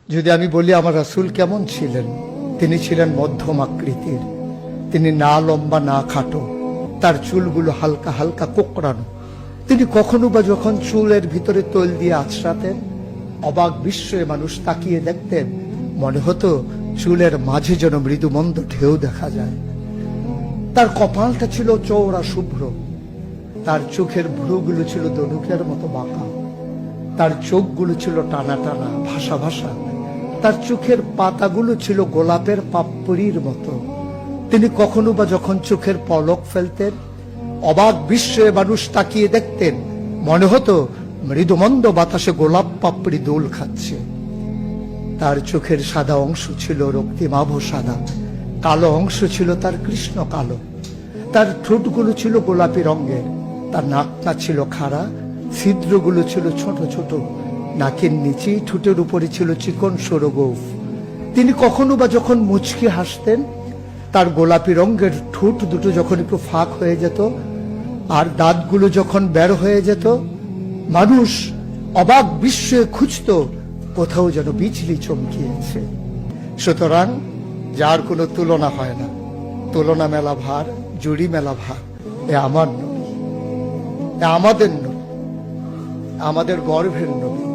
যদি আমি বলি আমার রাসূল কেমন ছিলেন, তিনি ছিলেন মধ্যম আকৃতির। তিনি না লম্বা না খাটো, তার চুলগুলো হালকা হালকা কোঁকড়ানো। তিনি কখনো বা যখন চুলের ভিতরে তৈল দিয়ে আছড়াতেন, অবাক বিস্ময়ে মানুষ তাকিয়ে দেখতেন, মনে হতো চুলের মাঝে যেন মৃদুমন্দ ঢেউ দেখা যায়। তার কপালটা ছিল চওড়া শুভ্র, তার চোখের ভ্রুগুলো ছিল ধনুকের মতো বাঁকা, তার চোখগুলো ছিল টানা টানা ভাসা ভাসা, তার চোখের পাতাগুলো ছিল গোলাপের পাপড়ির মতো। তিনি কখনো বা যখন চোখের পলক ফেলতেন, অবাক বিস্ময়ে মানুষ তাকিয়ে দেখতেন, মনে হতো মৃদুমন্দ বাতাসে গোলাপ পাপড়ি দোল খাচ্ছে। তার চোখের সাদা অংশ ছিল রক্তিমাভ সাদা, কালো অংশ ছিল তার কৃষ্ণ কালো। তার ঠোঁটগুলো ছিল গোলাপি রঙের, তার নাকটা ছিল খাড়া, ছিদ্রগুলো ছিল ছোট ছোট, নাকের নিচে ঠোঁটের উপরে ছিল চিকন সরু গোঁফ। তিনি কখনো বা যখন মুচকি হাসতেন, তার গোলাপি রঙের ঠোঁট দুটো যখন একটু ফাঁক হয়ে যেত আর দাঁতগুলো যখন বের হয়ে যেত, মানুষ অবাক বিস্ময়ে খুঁজত কোথাও যেন বিজলি চমকিয়েছে। সুতরাং যার কোনো তুলনা হয় না, তুলনা মেলা ভার, জুড়ি মেলা ভার। এ আমার নবী, এ আমাদের নবী, আমাদের গর্ভের নবী।